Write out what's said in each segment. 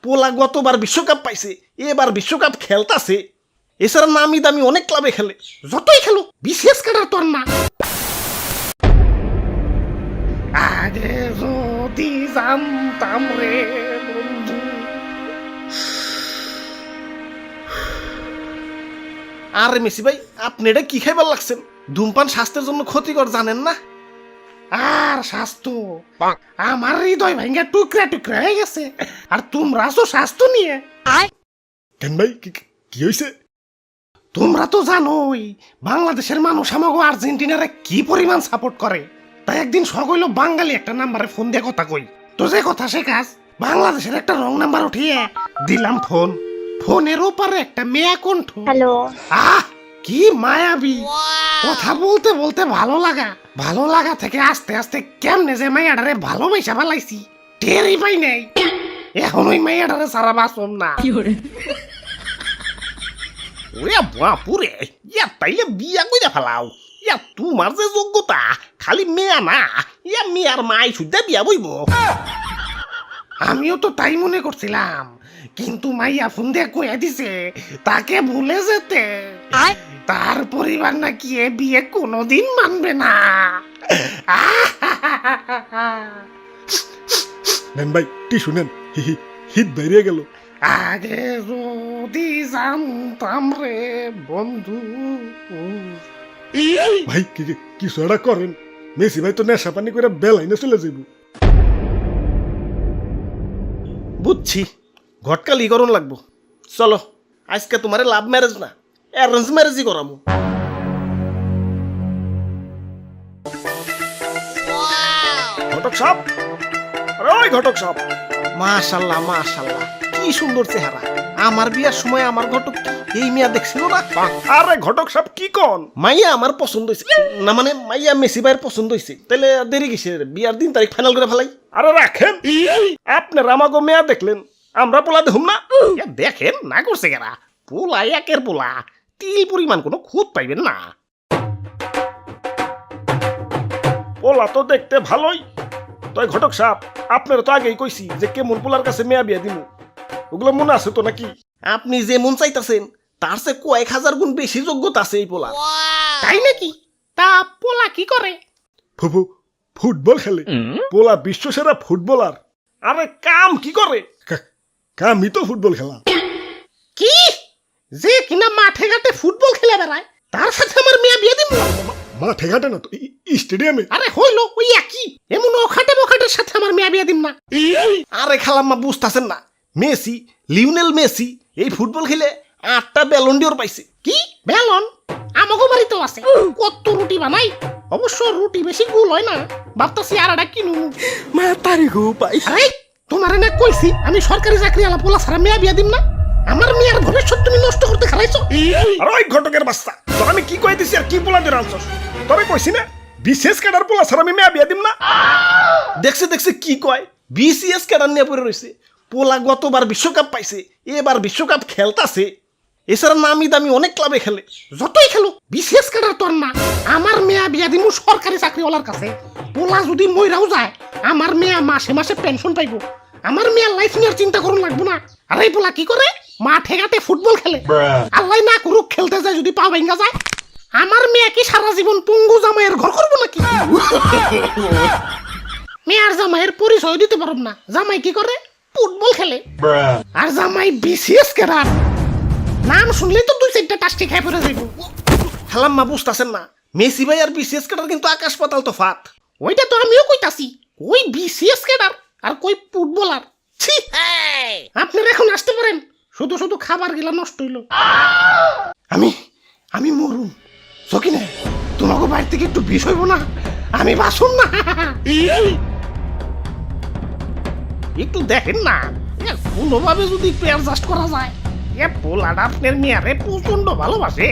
পোলা গতবার বিশ্বকাপ পাইছে, এবার বিশ্বকাপ খেলতাছে। এছাড়া নামি দামি অনেক ক্লাবে খেলে, যতই খেলো বিশেষ কাটার তোর না। আগে যদি জানতাম রে বন্ধু। আরে মেসি ভাই, আপনি এটা কি খাইবার লাগছেন? ধূমপান স্বাস্থ্যের জন্য ক্ষতিকর জানেন না? আর স্বাস্থ্য, আমার হৃদয় ভাঙ্গা টুকরা টুকরা হয়ে গেছে, আর তোমরা তো স্বাস্থ্য নিয়ে। কেন ভাই, কি হয়েছে? তোমরা তো জানোই বাংলাদেশের মানুষ আমাকে আর্জেন্টিনারে কি পরিমাণ সাপোর্ট করে। তাই একদিন সকল বাঙালি একটা নাম্বারে ফোন দিয়ে কথা কই, তো যে কথা সে কাজ। বাংলাদেশের একটা রং নাম্বার উঠিয়ে দিলাম ফোন। ফোনের ওপারে একটা মেয়া কণ্ঠ। হ্যালো। আহ, কি মায়াবী কথা বলতে বলতে ভালো লাগা থেকে আস্তে আস্তে কেমনে যে মাইয়াডারে ভালোবাসা ফেলাইছি টেরই পাই নাই। এখন ওই মাইয়াডারে সারা বাসম না। ওরে বাপুরে, ইয়া তাইলে বিয়া কইরা ফেলাও। ইয়া তোমার যে যোগ্যতা, খালি মেয়া না, ইয়া মেয়ার মাই সুদ্ধা বিয়া বইব। আমিও তো তাই মনে করছিলাম, কিন্তু মাইয়া ফোন দিয়ে কয়ে দিছে তাকে ভুলে যেতে। তার পরিবার নাকি এ বিয়ে কোনোদিন মানবে না। নেন ভাই, টি শুনেন, হিট বেরিয়ে গেল। আগে যদি জানতাম রে বন্ধু। ভাই কিছু একটা করেন, মেসি ভাই তো নেশা পানি করে বেলাইনে চলে যাইব। বুঝছি, ঘটকালি করণ লাগবো। চলো, আজকে তোমারে লাভ ম্যারেজ না, অ্যারেঞ্জ ম্যারেজই করামু। ঘটক সাহেব, আরে ওই ঘটক সাহেব। মাশাল্লাহ মাশাল্লাহ, কি সুন্দর চেহারা। আমার বিয়ার সময় আমার ঘটক এই মিয়া দেখছিল না? আরে ঘটক সাহেব কি কন? মাইয়া আমার পছন্দ হয়েছে না, মানে মাইয়া মেসি ভাইয়ের পছন্দ হয়েছে। তাহলে দেরি কিসের, বিয়ার দিন তারিখ ফাইনাল করে ফেলাই। আরে রাখেন, আপনার আমাকে মেয়া দেখলেন, আমরা পোলা দেখুন না? দেখেন না করছে কেনা, পোলা একের পোলা, তিল পরিমাণ কোনো খুঁত পাইবেন না। পোলা তো দেখতে ভালোই। তাই ঘটক সাহেব, আপনারা তো আগেই কইছি যে কেমন পোলার কাছে মেয়া বিয়া দিমু, ওগুলো মনে আছে তো নাকি? আপনি যে মন চাইতেছেন তার চেয়ে কয়েক হাজার গুণ বেশি যোগ্যতা আছে এই পোলা। তাই নাকি? তা পোলা কি করে? ফুফু ফুটবল খেলে, পোলা বিশ্ব সেরা ফুটবলার। আরে কাম কি করে? কামই তো ফুটবল খেলা। কি যে কিনা মাঠে ঘাটে ফুটবল খেলে বেড়ায়, তার সাথে আমার মেয়া বিয়ে দিব? মাঠে ঘাটে না তো, স্টেডিয়ামে। আরে হইল ওই একই, এমন অখাটে বখাটের সাথে আমার মেয়া বিয়ে দিম না। আরে খালাম্মা বুঝতেছেন না, মেসি, লিওনেল মেসি এই ফুটবল খেলে 8টা ব্যালন ডিওর পাইছে। কি ব্যালন? আমাগো বাড়িতেও আছে। কত রুটি বানাই, অবশ্য রুটি বেশি গুল হয় না, ভাবতাছি আর একটা কিনু। মা তারি গো পাই। আরে তোমারে না কইছি আমি সরকারি চাকরি আলা পোলা ছাড়া মেয়া বিয়া দিম না। আমার মেয়ের ভবিষ্যৎ তুমি নষ্ট করতে খালাইছো। আরে ওই ঘটকের বাচ্চা, তোর আমি কি কই দিছি আর কি পোলা দিয়ে আনছস? তোরে কইছি না বিশেষ ক্যাডার পোলা ছাড়া আমি মেয়া বিয়া দিম না। দেখছে দেখছে কি কয়, বিসিএস ক্যাডার নিয়ে পড়ে রয়েছে। পোলা গতবার বিশ্বকাপ পাইছে, এবার বিশ্বকাপ খেলতাছে। এছাড়া নামি দামি অনেক ক্লাবে খেলে, যতই খেলো বিসিএস ক্যাডার তোর না। আমার মেয়া বিয়া দিমু সরকারি চাকরিওয়ালার কাছে। পোলা যদি মইরাও যায়, আমার মেয়া মাসে মাসে পেনশন পাইব। আমার মেয়ের লাইফ নিয়ে চিন্তা করুন লাগবো না। আর এই পোলা কি করে? মাঠে ঘাটে ফুটবল খেলে। আল্লাহ না করুক, খেলতে যায় যদি পা ভেঙা যায়। আমার মেয়ে কি সারা জীবন পঙ্গু জামাইয়ের ঘর করবো নাকি? মেয়ার জামাইয়ের পরিচয় দিতে পারব না। জামাই কি করে? ফুটবল খেলে। আর জামাই বিসিএস ক্যাডার। নাম শুনলেই তো 2-4টা টাস্টি খাই পড়ে যাইব। খালাম্মা বুঝতাছেন না, মেসি ভাই আর বিসিএস ক্যাডার কিন্তু আকাশ পাতাল তফাৎ। ওইটা তো আমিও কইতাছি, ওই বিসিএস ক্যাডার আর কই ফুটবলার। ছি, আপনারা এখন আসতে পারেন, শুধু শুধু খাবার গিলা নষ্ট হইল। আমি মরুম। সকিনে, তোমাকে বাড়ি থেকে একটু বিষ হইব না? আমি বাসুন না। একটু দেখেন না, কোনোভাবে যদি একটু অ্যাডজাস্ট করা যায়। এ পোলাটা আপনার মেয়ারে প্রচন্ড ভালোবাসে।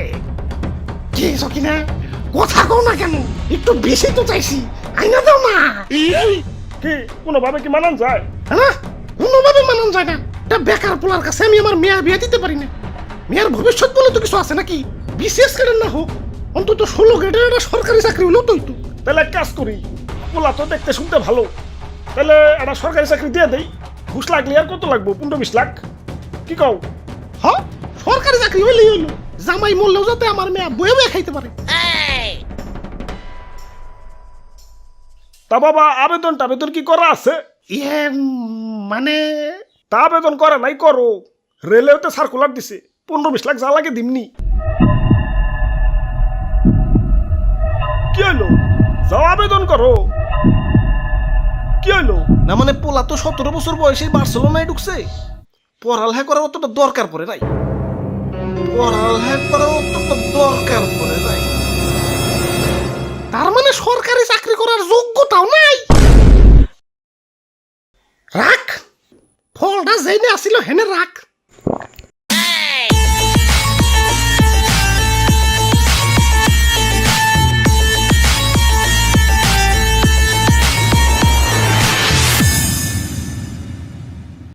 কি সকিনা, কথা কও না কেন? একটু বেশি তো চাইছি, আইনা দাও না। কি কোনোভাবে কি মানান যায়? হ্যাঁ, কোনোভাবে মানান যায় না। এটা বেকার পোলার কাছে আমি আমার মেয়া বিয়ে দিতে পারি না। মেয়ার ভবিষ্যৎ বলে তো কিছু আছে নাকি? বিশেষ করে না হোক, অন্তত 16 গ্রেডের একটা সরকারি চাকরি হলেও তো হইতো। তাহলে এক কাজ করি, পোলা তো দেখতে শুনতে ভালো, তাহলে একটা সরকারি চাকরি দিয়ে দেই। ঘুষ লাগলে আর কত লাগবো 15-20 লাখ কি কও হ সরকারি চাকরি হইলেই হইলো জামাই মরলেও যাতে আমার মেয়ে বয়ে বয়ে খাইতে পারে। তা বাবা আবেদন কি করা আছে ইয়ে মানে তা আবেদন করে নাই করো রেলেওতে সার্কুলার দিছে 15-20 লাখ যা লাগে দিমনি কি হলো যাও আবেদন করো কি হলো না মানে পোলা তো 17 বছর বয়সে বার্সেলোনায় ঢুকছে, পড়ালেখা করার অতটা দরকার পড়ে নাই, তার মানে সরকারি চাকরি করার যোগ্যতাও নাই। রাখ ফলটা যেইনে আসিল হেনে রাখ।